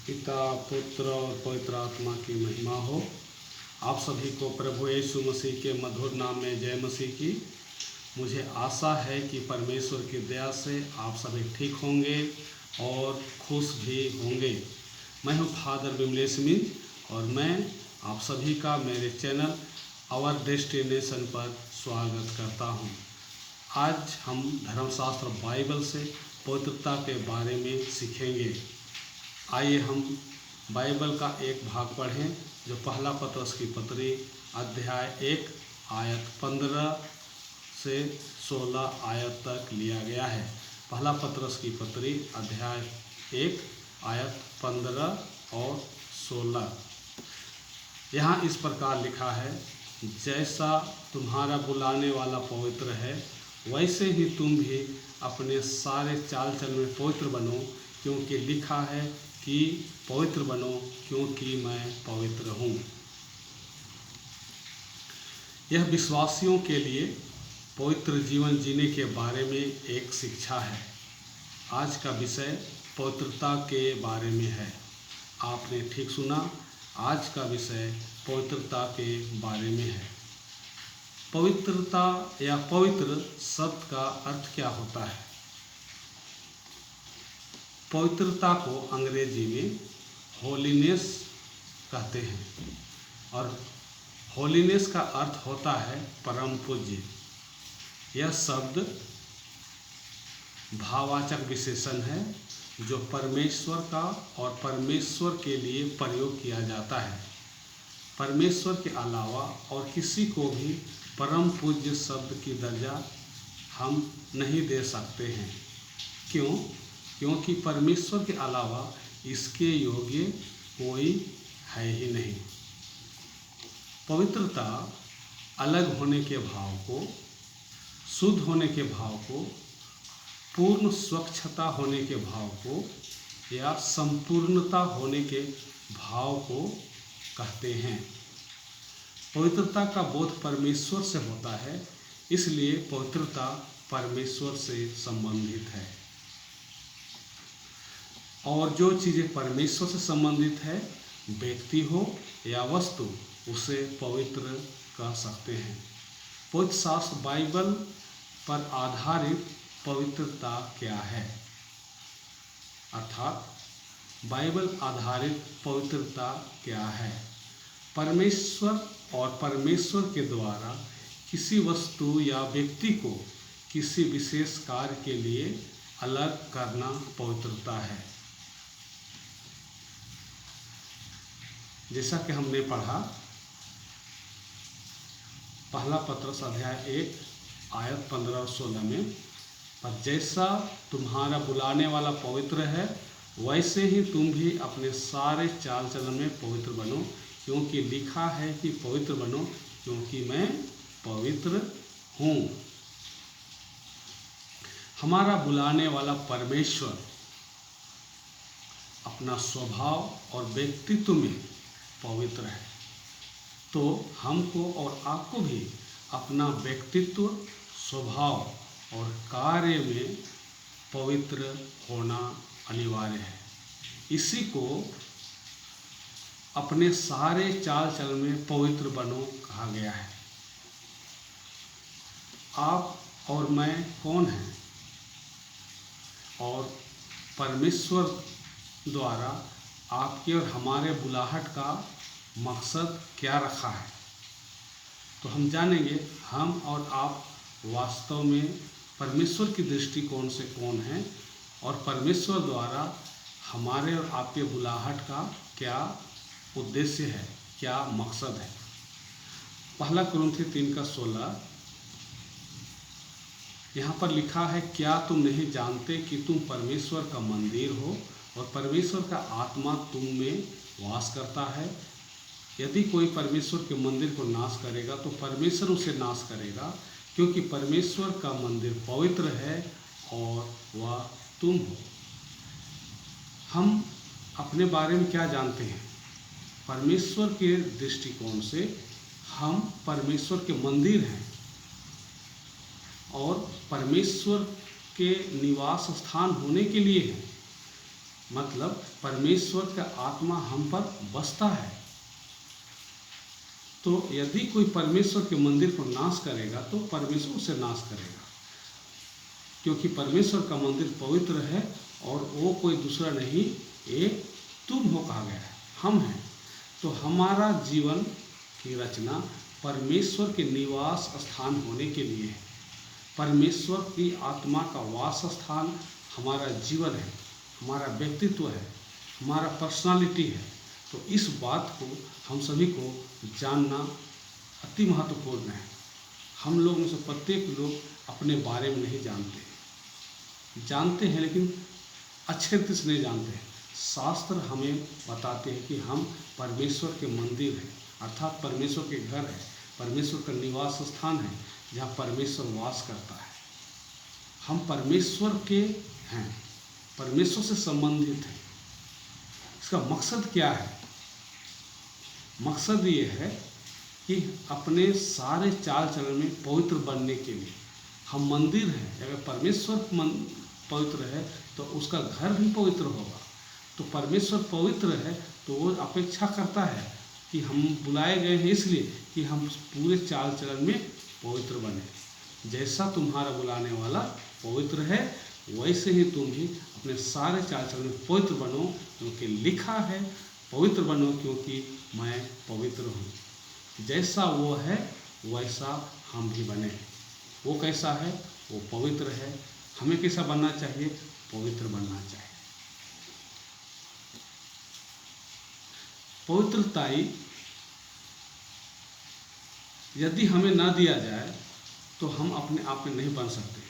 पिता, पुत्र और पवित्र आत्मा की महिमा हो। आप सभी को प्रभु यीशु मसीह के मधुर नाम में जय मसीह की। मुझे आशा है कि परमेश्वर की दया से आप सभी ठीक होंगे और खुश भी होंगे। मैं हूं फादर विमलेश मिंज और मैं आप सभी का मेरे चैनल आवर डेस्टिनेशन पर स्वागत करता हूं। आज हम धर्मशास्त्र बाइबल से पवित्रता के बारे में सीखेंगे। आइए हम बाइबल का एक भाग पढ़ें जो पहला पतरस की पत्री अध्याय 1 आयत 15 से 16 आयत तक लिया गया है। पहला पतरस की पत्री अध्याय 1 आयत 15 और 16। यहाँ इस प्रकार लिखा है, जैसा तुम्हारा बुलाने वाला पवित्र है वैसे ही तुम भी अपने सारे चाल चलन में पवित्र बनो, क्योंकि लिखा है कि पवित्र बनो क्योंकि मैं पवित्र हूँ। यह विश्वासियों के लिए पवित्र जीवन जीने के बारे में एक शिक्षा है। आज का विषय पवित्रता के बारे में है। आपने ठीक सुना, आज का विषय पवित्रता के बारे में है। पवित्रता या पवित्र शब्द का अर्थ क्या होता है? पवित्रता को अंग्रेजी में होलीनेस कहते हैं और होलीनेस का अर्थ होता है परम पूज्य। यह शब्द भाववाचक विशेषण है जो परमेश्वर का और परमेश्वर के लिए प्रयोग किया जाता है। परमेश्वर के अलावा और किसी को भी परम पूज्य शब्द की दर्जा हम नहीं दे सकते हैं। क्यों? क्योंकि परमेश्वर के अलावा इसके योग्य कोई है ही नहीं। पवित्रता अलग होने के भाव को, शुद्ध होने के भाव को, पूर्ण स्वच्छता होने के भाव को या संपूर्णता होने के भाव को कहते हैं। पवित्रता का बोध परमेश्वर से होता है, इसलिए पवित्रता परमेश्वर से संबंधित है। और जो चीज़ें परमेश्वर से संबंधित है, व्यक्ति हो या वस्तु, उसे पवित्र कह सकते हैं। पवित्र शास्त्र बाइबल पर आधारित पवित्रता क्या है? अर्थात बाइबल आधारित पवित्रता क्या है? परमेश्वर और परमेश्वर के द्वारा किसी वस्तु या व्यक्ति को किसी विशेष कार्य के लिए अलग करना पवित्रता है। जैसा कि हमने पढ़ा पहला पतरस अध्याय 1 आयत 15 और 16 में, पर जैसा तुम्हारा बुलाने वाला पवित्र है वैसे ही तुम भी अपने सारे चाल चलन में पवित्र बनो, क्योंकि लिखा है कि पवित्र बनो क्योंकि मैं पवित्र हूँ। हमारा बुलाने वाला परमेश्वर अपना स्वभाव और व्यक्तित्व में पवित्र है, तो हमको और आपको भी अपना व्यक्तित्व, स्वभाव और कार्य में पवित्र होना अनिवार्य है। इसी को अपने सारे चाल चलन में पवित्र बनो कहा गया है। आप और मैं कौन हैं और परमेश्वर द्वारा आपके और हमारे बुलाहट का मकसद क्या रखा है, तो हम जानेंगे हम और आप वास्तव में परमेश्वर की दृष्टिकोण से कौन हैं और परमेश्वर द्वारा हमारे और आपके बुलाहट का क्या उद्देश्य है, क्या मकसद है। पहला कुरिन्थियों 3:16 यहाँ पर लिखा है, क्या तुम नहीं जानते कि तुम परमेश्वर का मंदिर हो और परमेश्वर का आत्मा तुम में वास करता है? यदि कोई परमेश्वर के मंदिर को नाश करेगा तो परमेश्वर उसे नाश करेगा, क्योंकि परमेश्वर का मंदिर पवित्र है और वह तुम हो। हम अपने बारे में क्या जानते हैं? परमेश्वर के दृष्टिकोण से हम परमेश्वर के मंदिर हैं और परमेश्वर के निवास स्थान होने के लिए हैं। मतलब परमेश्वर का आत्मा हम पर बसता है। तो यदि कोई परमेश्वर के मंदिर को नाश करेगा तो परमेश्वर उसे नाश करेगा, क्योंकि परमेश्वर का मंदिर पवित्र है और वो कोई दूसरा नहीं, ये तुम हो कहा गया है, हम हैं। तो हमारा जीवन की रचना परमेश्वर के निवास स्थान होने के लिए है। परमेश्वर की आत्मा का वास स्थान हमारा जीवन है, हमारा व्यक्तित्व है, हमारा पर्सनालिटी है। तो इस बात को हम सभी को जानना अति महत्वपूर्ण है। हम लोग में से प्रत्येक लोग अपने बारे में नहीं जानते हैं लेकिन अच्छे रीति से नहीं जानते हैं। शास्त्र हमें बताते हैं कि हम परमेश्वर के मंदिर हैं, अर्थात परमेश्वर के घर है, परमेश्वर का निवास स्थान है जहाँ परमेश्वर वास करता है। हम परमेश्वर के हैं, परमेश्वर से संबंधित हैं। इसका मकसद क्या है? मकसद ये है कि अपने सारे चाल चलन में पवित्र बनने के लिए हम मंदिर हैं। अगर परमेश्वर पवित्र है तो उसका घर भी पवित्र होगा। तो परमेश्वर पवित्र है तो वो अपेक्षा करता है कि हम बुलाए गए हैं इसलिए कि हम पूरे चाल चलन में पवित्र बने। जैसा तुम्हारा बुलाने वाला पवित्र है वैसे ही तुम भी अपने सारे चाल चलन में पवित्र बनो, क्योंकि लिखा है पवित्र बनो क्योंकि मैं पवित्र हूँ। जैसा वो है वैसा हम भी बने। वो कैसा है? वो पवित्र है। हमें कैसा बनना चाहिए? पवित्र बनना चाहिए। पवित्रताई यदि हमें ना दिया जाए तो हम अपने आप में नहीं बन सकते।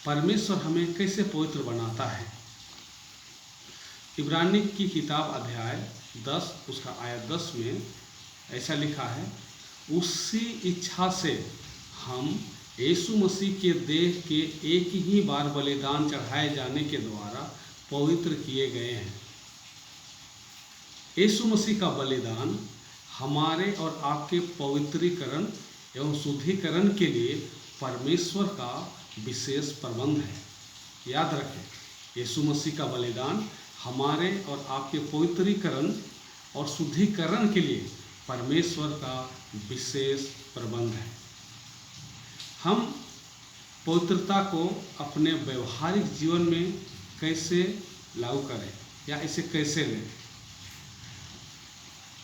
परमेश्वर हमें कैसे पवित्र बनाता है? इब्रानी की किताब अध्याय 10 उसका आयत 10 में ऐसा लिखा है, उसी इच्छा से हम यीशु मसीह के देह के एक ही बार बलिदान चढ़ाए जाने के द्वारा पवित्र किए गए हैं। यीशु मसीह का बलिदान हमारे और आपके पवित्रीकरण एवं शुद्धिकरण के लिए परमेश्वर का विशेष प्रबंध है। याद रखें, यीशु मसीह का बलिदान हमारे और आपके पवित्रीकरण और शुद्धिकरण के लिए परमेश्वर का विशेष प्रबंध है। हम पवित्रता को अपने व्यवहारिक जीवन में कैसे लागू करें या इसे कैसे लें?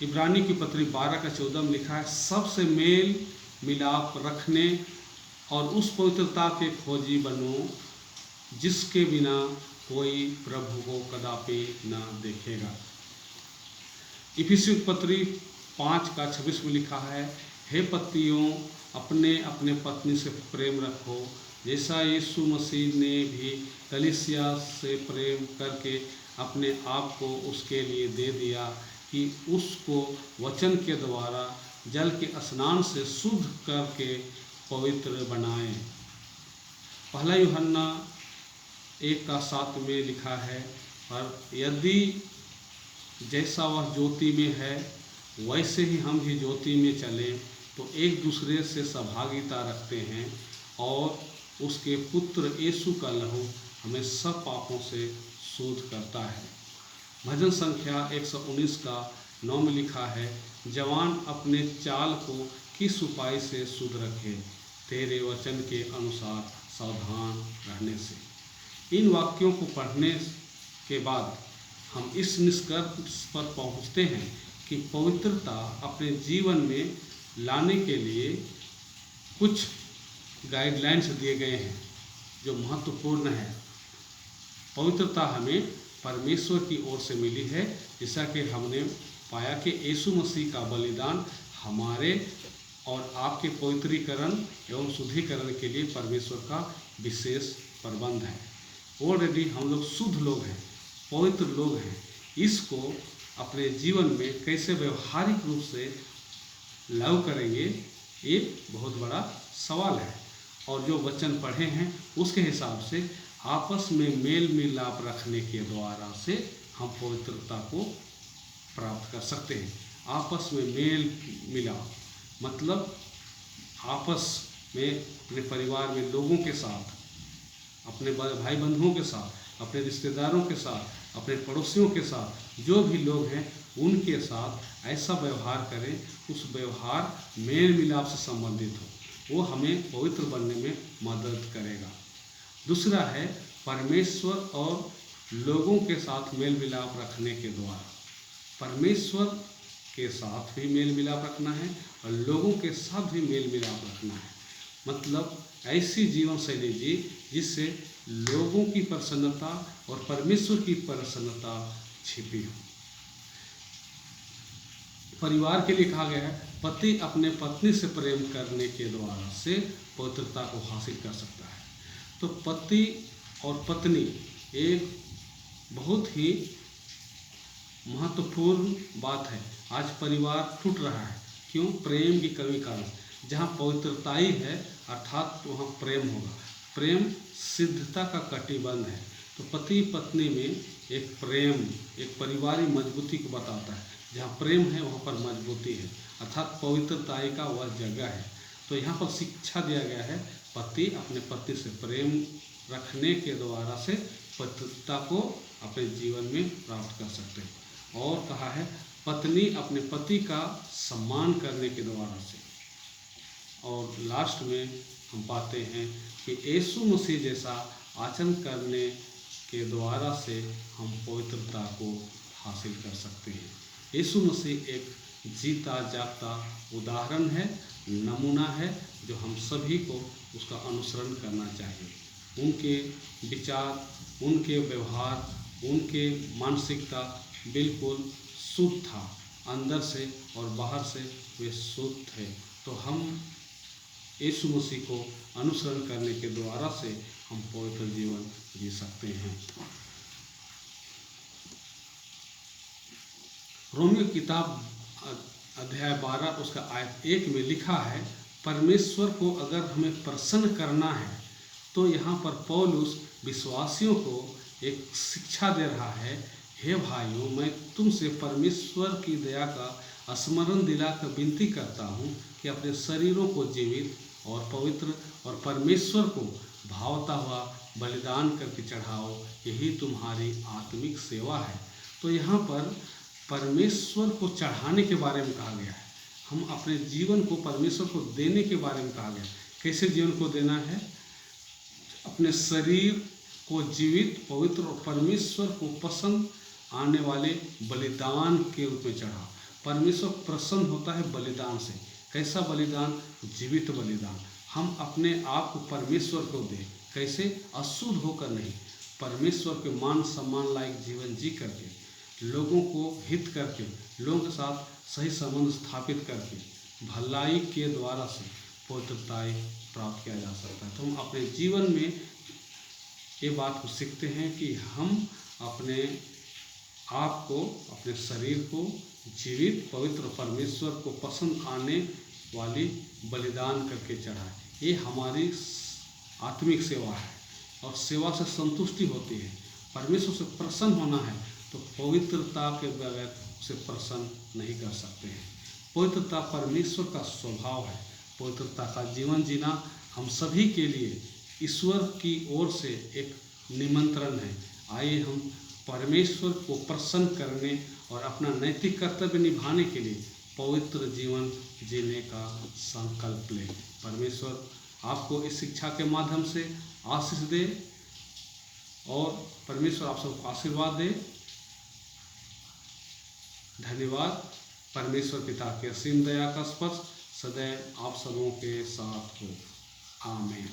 इब्रानी की पत्री 12 का 14 में लिखा है, सबसे मेल मिलाप रखने और उस पवित्रता के खोजी बनो जिसके बिना कोई प्रभु को कदापि न देखेगा। इफिसियों की पत्री 5 का 26 में लिखा है, हे पतियों अपने अपने पत्नी से प्रेम रखो जैसा यीशु मसीह ने भी कलीसिया से प्रेम करके अपने आप को उसके लिए दे दिया कि उसको वचन के द्वारा जल के स्नान से शुद्ध करके पवित्र बनाएं। पहला यूहन्ना 1 का 7 में लिखा है, और यदि जैसा वह ज्योति में है वैसे ही हम भी ज्योति में चलें तो एक दूसरे से सहभागिता रखते हैं, और उसके पुत्र यीशु का लहू हमें सब पापों से शुद्ध करता है। भजन संख्या 119 का 9 में लिखा है, जवान अपने चाल को किस उपाय से शुद्ध रखे, तेरे वचन के अनुसार सावधान रहने से। इन वाक्यों को पढ़ने के बाद हम इस निष्कर्ष पर पहुंचते हैं कि पवित्रता अपने जीवन में लाने के लिए कुछ गाइडलाइंस दिए गए हैं जो महत्वपूर्ण है। पवित्रता हमें परमेश्वर की ओर से मिली है, जैसा कि हमने पाया कि यीशु मसीह का बलिदान हमारे और आपके पवित्रीकरण एवं शुद्धिकरण के लिए परमेश्वर का विशेष प्रबंध है। ऑलरेडी हम लोग शुद्ध लोग हैं, पवित्र लोग हैं। इसको अपने जीवन में कैसे व्यवहारिक रूप से लागू करेंगे, ये बहुत बड़ा सवाल है। और जो वचन पढ़े हैं उसके हिसाब से आपस में मेल मिलाप रखने के द्वारा से हम पवित्रता को प्राप्त कर सकते हैं। आपस में मेल मिलाप मतलब आपस में अपने परिवार में लोगों के साथ, अपने भाई बंधुओं के साथ, अपने रिश्तेदारों के साथ, अपने पड़ोसियों के साथ, जो भी लोग हैं उनके साथ ऐसा व्यवहार करें, उस व्यवहार मेल मिलाप से संबंधित हो, वो हमें पवित्र बनने में मदद करेगा। दूसरा है परमेश्वर और लोगों के साथ मेल मिलाप रखने के द्वारा। परमेश्वर के साथ भी मेल मिलाप रखना है और लोगों के साथ भी मेल मिलाप रखना है। मतलब ऐसी जीवन शैली जी जिससे लोगों की प्रसन्नता और परमेश्वर की प्रसन्नता छिपी हो। परिवार के लिए कहा गया है पति अपने पत्नी से प्रेम करने के द्वारा से पवित्रता को हासिल कर सकता है। तो पति और पत्नी एक बहुत ही महत्वपूर्ण बात है। आज परिवार टूट रहा है, क्यों? प्रेम की कमी कारण। जहाँ पवित्रता ही है अर्थात वहाँ प्रेम होगा। प्रेम सिद्धता का कटिबंध है। तो पति पत्नी में एक प्रेम, एक पारिवारिक मजबूती को बताता है। जहाँ प्रेम है वहाँ पर मजबूती है, अर्थात पवित्रता का वह जगह है। तो यहाँ पर शिक्षा दिया गया है पति अपने पत्नी से प्रेम रखने के द्वारा से पवित्रता को अपने जीवन में प्राप्त कर सकते हैं। और कहा है पत्नी अपने पति का सम्मान करने के द्वारा से। और लास्ट में हम पाते हैं कि यीशु मसीह जैसा आचरण करने के द्वारा से हम पवित्रता को हासिल कर सकते हैं। यीशु मसीह एक जीता जागता उदाहरण है, नमूना है, जो हम सभी को उसका अनुसरण करना चाहिए। उनके विचार, उनके व्यवहार, उनके मानसिकता बिल्कुल शुद्ध था, अंदर से और बाहर से वे शुद्ध थे। तो हम यीशु मसीह को अनुसरण करने के द्वारा से हम पवित्र जीवन जी सकते हैं। रोमियो किताब अध्याय 12 उसका आयत 1 में लिखा है परमेश्वर को अगर हमें प्रसन्न करना है तो यहाँ पर पौलुस विश्वासियों को एक शिक्षा दे रहा है। हे भाइयों, मैं तुमसे परमेश्वर की दया का स्मरण दिलाकर विनती करता हूँ कि अपने शरीरों को जीवित और पवित्र और परमेश्वर को भावता हुआ बलिदान करके चढ़ाओ, यही तुम्हारी आत्मिक सेवा है। तो यहाँ पर परमेश्वर को चढ़ाने के बारे में कहा गया है। हम अपने जीवन को परमेश्वर को देने के बारे में कहा गया है। कैसे जीवन को देना है? अपने शरीर को जीवित, पवित्र और परमेश्वर को पसंद आने वाले बलिदान के रूप में चढ़ा। परमेश्वर प्रसन्न होता है बलिदान से। कैसा बलिदान? जीवित बलिदान। हम अपने आप को परमेश्वर को दें। कैसे? अशुद्ध होकर नहीं, परमेश्वर के मान सम्मान लायक जीवन जी करके, लोगों को हित करके, लोगों के साथ सही संबंध स्थापित करके, भलाई के द्वारा से पवित्रता प्राप्त किया जा सकता है। तो हम अपने जीवन में ये बात को सीखते हैं कि हम अपने आप को, अपने शरीर को जीवित, पवित्र, परमेश्वर को पसंद आने वाली बलिदान करके चढ़ाएं। ये हमारी आत्मिक सेवा है और सेवा से संतुष्टि होती है। परमेश्वर से प्रसन्न होना है तो पवित्रता के बगैर उसे प्रसन्न नहीं कर सकते हैं। पवित्रता परमेश्वर का स्वभाव है। पवित्रता का जीवन जीना हम सभी के लिए ईश्वर की ओर से एक निमंत्रण है। आइए हम परमेश्वर को प्रसन्न करने और अपना नैतिक कर्तव्य निभाने के लिए पवित्र जीवन जीने का संकल्प लें। परमेश्वर आपको इस शिक्षा के माध्यम से आशीष दे और परमेश्वर आप सबको आशीर्वाद दे। धन्यवाद। परमेश्वर पिता की असीम दया का स्पर्श सदैव आप सबों के साथ हो। आमीन।